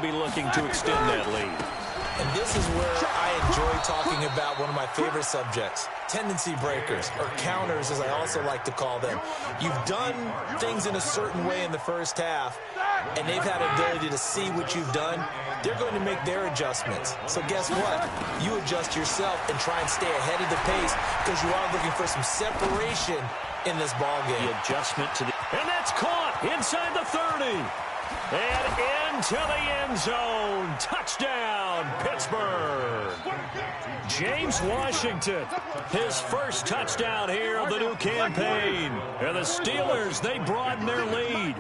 they'll be looking to extend that lead. And this is where I enjoy talking about one of my favorite subjects, tendency breakers, or counters as I also like to call them. You've done things in a certain way in the first half, and they've had an ability to see what you've done. They're going to make their adjustments. So guess what? You adjust yourself and try and stay ahead of the pace because you are looking for some separation in this ball game. The adjustment to the... And that's caught inside the 30. And into the end zone. Touchdown, Pittsburgh. James Washington, his first touchdown here of the new campaign. And the Steelers, they broaden their lead.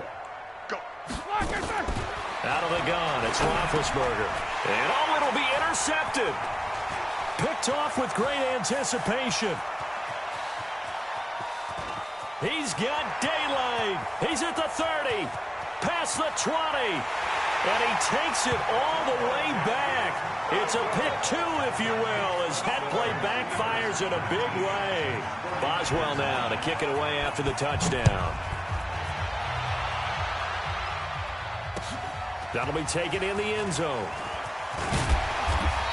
Out of the gun, it's Roethlisberger. And oh, it'll be intercepted. Picked off with great anticipation. He's got daylight. He's at the 30. Past the 20. And he takes it all the way back. It's a pick two, if you will, as that play backfires in a big way. Boswell now to kick it away after the touchdown. That'll be taken in the end zone.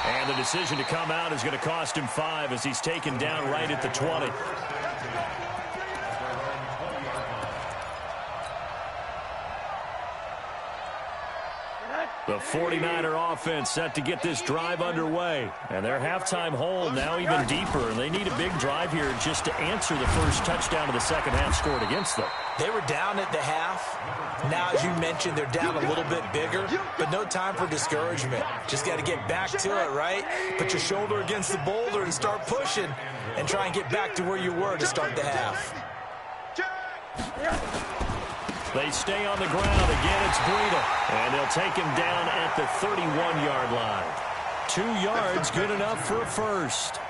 And the decision to come out is going to cost him 5 as he's taken down right at the 20. The 49er offense set to get this drive underway. And their halftime hole now even deeper. And they need a big drive here just to answer the first touchdown of the second half scored against them. They were down at the half. Now, as you mentioned, they're down a little bit bigger, but no time for discouragement. Just got to get back to it, right? Put your shoulder against the boulder and start pushing and try and get back to where you were to start the half. They stay on the ground. Again, it's Breida. And they'll take him down at the 31-yard line. 2 yards, good enough for a first.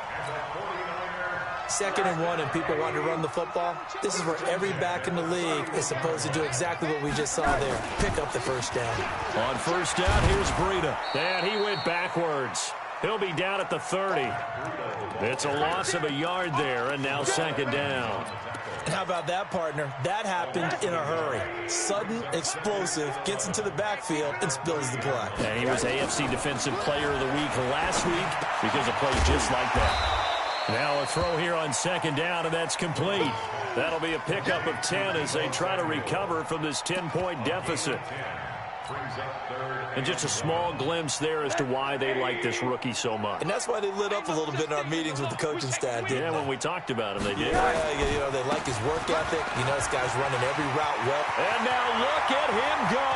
2nd and 1 and people want to run the football. This is where every back in the league is supposed to do exactly what we just saw there. Pick up the first down. On first down, here's Breida. And he went backwards. He'll be down at the 30. It's a loss of a yard there, and now 2nd down. And how about that, partner? That happened in a hurry. Sudden, explosive, gets into the backfield, and spills the play. And he was AFC Defensive Player of the Week last week because of plays just like that. Now a throw here on 2nd down, and that's complete. That'll be a pickup of 10 as they try to recover from this 10-point deficit. And just a small glimpse there as to why they like this rookie so much. And that's why they lit up a little bit in our meetings with the coaching staff, didn't they? When we talked about him, they did. Yeah, you know, they like his work ethic. You know, this guy's running every route well. And now look at him go.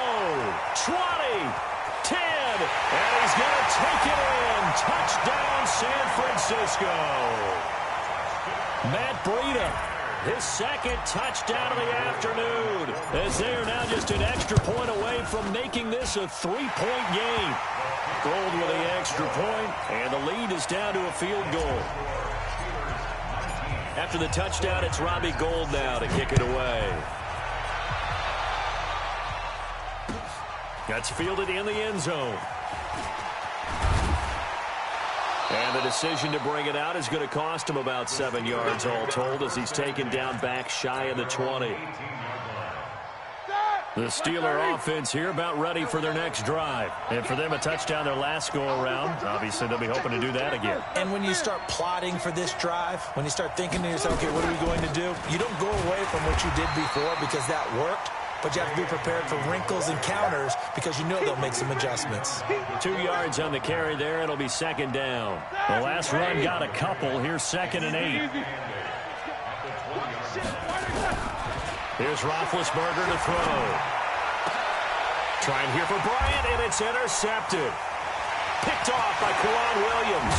20, 10, and he's going to take it in. Touchdown, San Francisco. Matt Breida, his 2nd touchdown of the afternoon, as they are now just an extra point away from making this a 3-point game. Gold with the extra point, and the lead is down to a field goal. After the touchdown, it's Robbie Gould now to kick it away. That's fielded in the end zone. And the decision to bring it out is going to cost him about 7 yards all told as he's taken down back shy of the 20. The Steeler offense here about ready for their next drive. And for them, a touchdown their last go-around. Obviously, they'll be hoping to do that again. And when you start plotting for this drive, when you start thinking to yourself, okay, what are we going to do? You don't go away from what you did before because that worked. But you have to be prepared for wrinkles and counters because you know they'll make some adjustments. 2 yards on the carry there. It'll be 2nd down. The last run got a couple. Here's 2nd and 8. Here's Roethlisberger to throw. Trying here for Bryant, and it's intercepted. Picked off by Kwan Williams.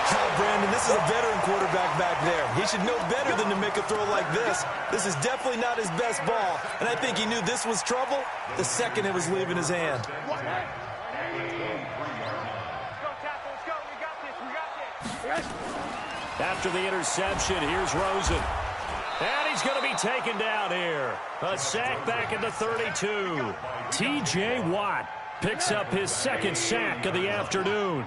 Oh, Brandon, this is a veteran quarterback back there. He should know better than to make a throw like this. This is definitely not his best ball, and I think he knew this was trouble the second it was leaving his hand. After the interception, here's Rosen. And he's going to be taken down here. A sack back at the 32. T.J. Watt picks up his 2nd sack of the afternoon.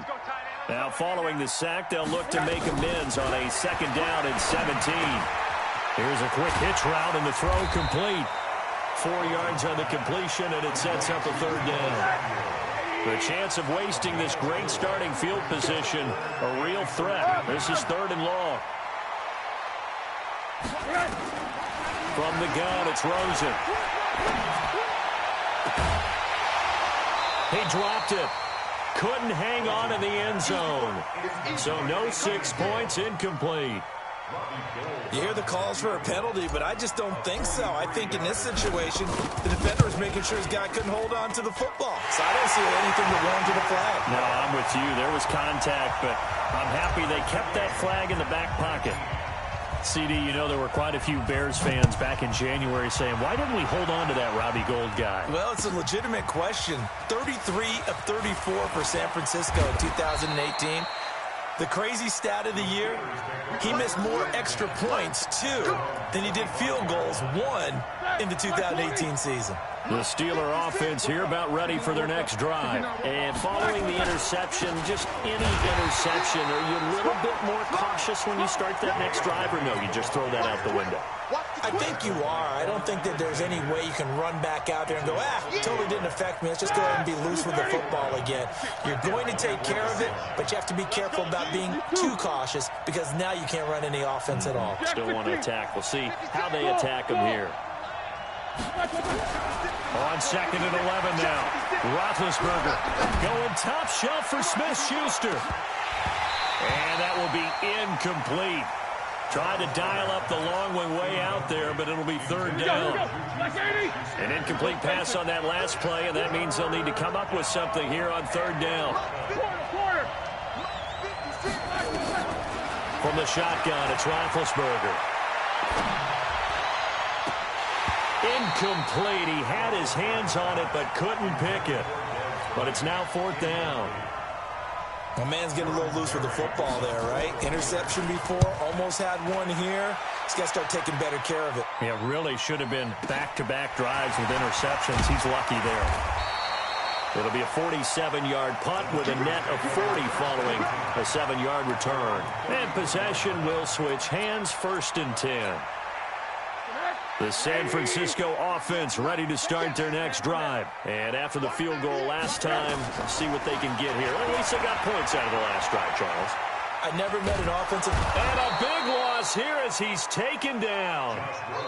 Now, following the sack, they'll look to make amends on a 2nd down and 17. Here's a quick hitch route, and the throw complete. 4 yards on the completion, and it sets up a third down. The chance of wasting this great starting field position, a real threat. This is 3rd and long. From the gun, it's Rosen. He dropped it. Couldn't hang on in the end zone. So no 6 points, incomplete. You hear the calls for a penalty, but I just don't think so. I think in this situation, the defender was making sure his guy couldn't hold on to the football. So I don't see anything to warrant the flag. No, I'm with you. There was contact, but I'm happy they kept that flag in the back pocket. CD, you know there were quite a few Bears fans back in January saying, why didn't we hold on to that Robbie Gould guy? Well, it's a legitimate question. 33 of 34 for San Francisco in 2018. The crazy stat of the year, he missed more extra points, 2, than he did field goals, 1, in the 2018 season. The Steeler offense here about ready for their next drive. And following the interception, just any interception, are you a little bit more cautious when you start that next drive, or no, you just throw that out the window? I think you are. I don't think that there's any way you can run back out there and go, totally didn't affect me. Let's just go ahead and be loose with the football again. You're going to take care of it, but you have to be careful about being too cautious because now you can't run any offense at all. Still want to attack. We'll see how they attack them here. On 2nd and 11 now. Roethlisberger going top shelf for Smith-Schuster. And that will be incomplete. Tried to dial up the long one way out there, but it'll be 3rd down. An incomplete pass on that last play, and that means they'll need to come up with something here on 3rd down. From the shotgun, it's Roethlisberger. Incomplete. He had his hands on it, but couldn't pick it. But it's now 4th down. My man's getting a little loose with the football there, right? Interception before, almost had one here. He's got to start taking better care of it. Yeah, really should have been back-to-back drives with interceptions. He's lucky there. It'll be a 47-yard punt with a net of 40 following a 7-yard return. And possession will switch hands, 1st and 10. The San Francisco offense ready to start their next drive. And after the field goal last time, let's see what they can get here. At least they got points out of the last drive, Charles. I never met an offensive... And a big loss here as he's taken down.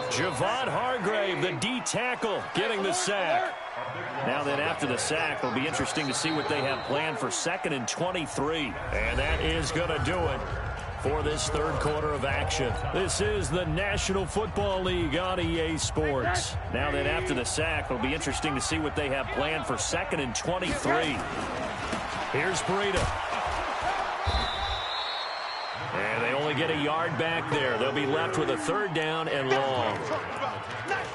Javon Hargrave, the D tackle, getting the sack. Now then, after the sack, it'll be interesting to see what they have planned for 2nd and 23. And that is going to do it for this 3rd quarter of action. This is the National Football League on EA Sports. Now then, after the sack, it'll be interesting to see what they have planned for 2nd and 23. Here's Breida. And they only get a yard back there. They'll be left with a 3rd down and long.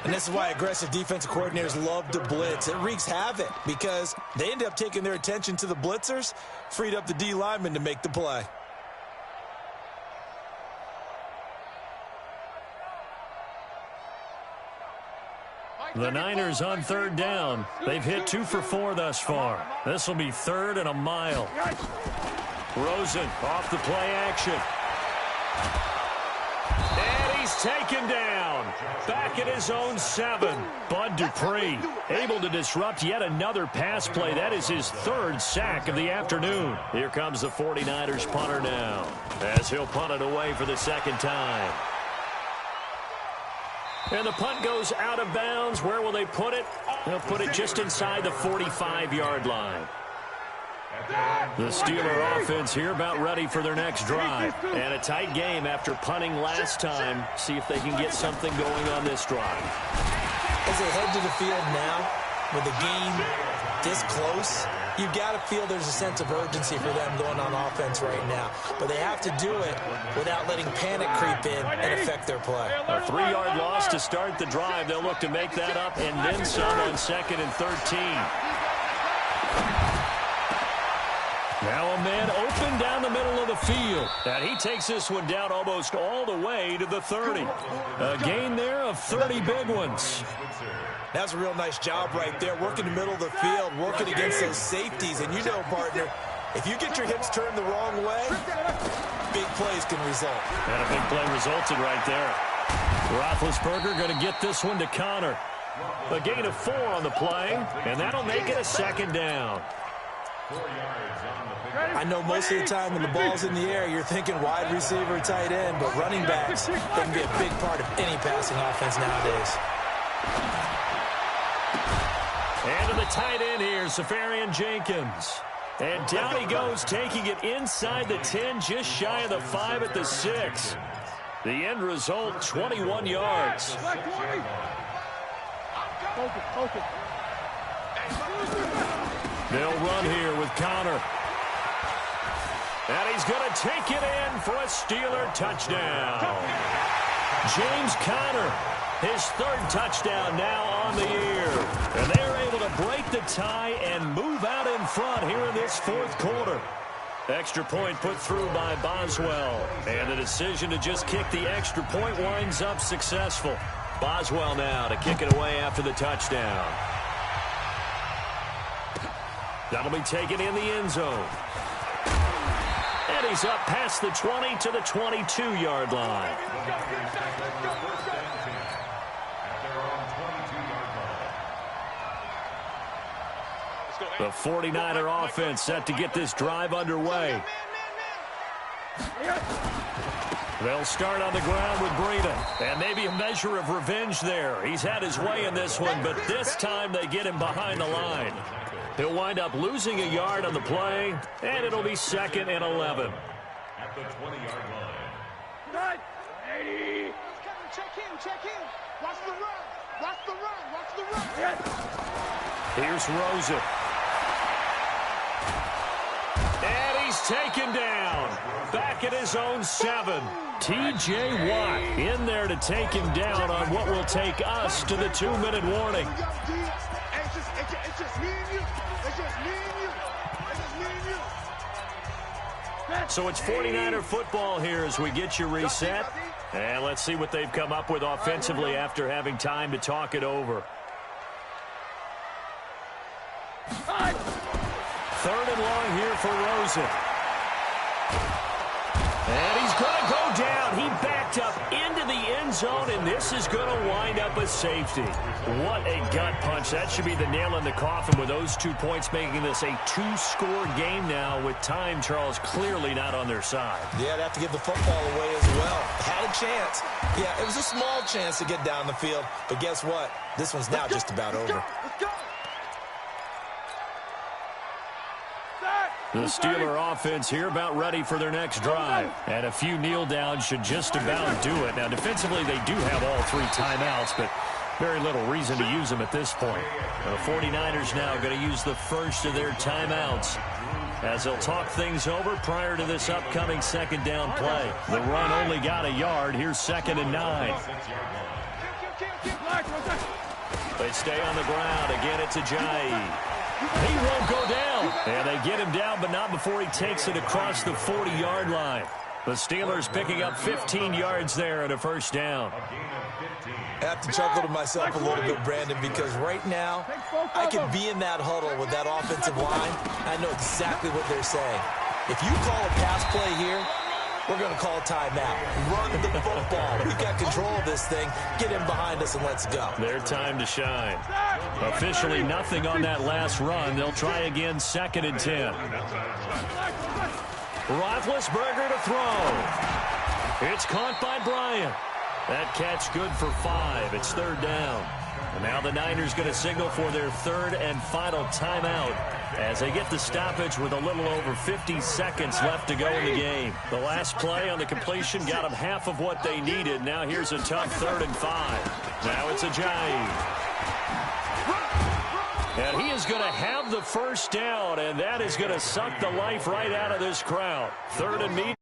And this is why aggressive defensive coordinators love to blitz. It wreaks havoc because they end up taking their attention to the blitzers, freed up the D lineman to make the play. The Niners on 3rd down. They've hit 2 for 4 thus far. This will be 3rd and a mile. Rosen off the play action. And he's taken down. Back at his own 7. Bud Dupree able to disrupt yet another pass play. That is his 3rd sack of the afternoon. Here comes the 49ers punter now as he'll punt it away for the 2nd time. And the punt goes out of bounds. Where will they put it? They'll put it just inside the 45-yard line. The Steeler offense here about ready for their next drive. And a tight game after punting last time. See if they can get something going on this drive. As they head to the field now, with the game this close, you've got to feel there's a sense of urgency for them going on offense right now. But they have to do it without letting panic creep in and affect their play. A 3-yard loss to start the drive. They'll look to make that up and then some on 2nd and 13. Now a man open down the middle of the field. And he takes this one down almost all the way to the 30. A gain there of 30 big ones. That's a real nice job right there, working the middle of the field, working against those safeties. And you know, partner, if you get your hips turned the wrong way, big plays can result. And a big play resulted right there. Roethlisberger going to get this one to Connor. A gain of 4 on the play, and that'll make it a second down. I know most of the time when the ball's in the air, you're thinking wide receiver, tight end, but running backs can be a big part of any passing offense nowadays. And to the tight end here, Safarian Jenkins. And down he goes, taking it inside the 10, just shy of the 5 at the 6. The end result, 21 yards. They'll run here with Connor. And he's going to take it in for a Steeler touchdown. James Conner, his 3rd touchdown now on the year. And they're able to break the tie and move out in front here in this 4th quarter. Extra point put through by Boswell. And the decision to just kick the extra point winds up successful. Boswell now to kick it away after the touchdown. That'll be taken in the end zone. And he's up past the 20 to the 22-yard line. The 49er offense set to get this drive underway. They'll start on the ground with Breida. And maybe a measure of revenge there. He's had his way in this one, but this time they get him behind the line. He'll wind up losing a yard on the play, and it'll be 2nd and 11. At the 20-yard line. Check in. Watch the run. Here's Rosen. And he's taken down. Back at his own 7. T.J. Watt in there to take him down on what will take us to the 2-minute warning. It's just me and you. So it's 49er football here as we get you reset. And let's see what they've come up with offensively after having time to talk it over. 3rd and long here for Rosen. And he's going to go down. He backed up into the end zone, and this is going to wind up a safety. What a gut punch. That should be the nail in the coffin with those 2 points, making this a 2-score game now with time, Charles, clearly not on their side. Yeah, they'd have to give the football away as well. Had a chance. Yeah, it was a small chance to get down the field, but guess what? This one's now just about over. The Steeler offense here about ready for their next drive. And a few kneel downs should just about do it. Now, defensively, they do have all 3 timeouts, but very little reason to use them at this point. The 49ers now going to use the first of their timeouts as they'll talk things over prior to this upcoming 2nd down play. The run only got a yard. Here's 2nd and 9. They stay on the ground. Again, it's Ajayi. He won't go down. And they get him down, but not before he takes it across the 40-yard line. The Steelers picking up 15 yards there at a 1st down. I have to chuckle to myself a little bit, Brandon, because right now I could be in that huddle with that offensive line. I know exactly what they're saying. If you call a pass play here, we're going to call a timeout. Run the football. We've got control of this thing. Get him behind us and let's go. Their time to shine. Officially nothing on that last run. They'll try again, 2nd and 10. Roethlisberger to throw. It's caught by Bryant. That catch good for 5. It's 3rd down. And now the Niners going to signal for their 3rd and final timeout as they get the stoppage with a little over 50 seconds left to go in the game. The last play on the completion got them half of what they needed. Now here's a tough 3rd and 5. Now it's Ajayi. And he is going to have the 1st down, and that is going to suck the life right out of this crowd. 3rd and medium.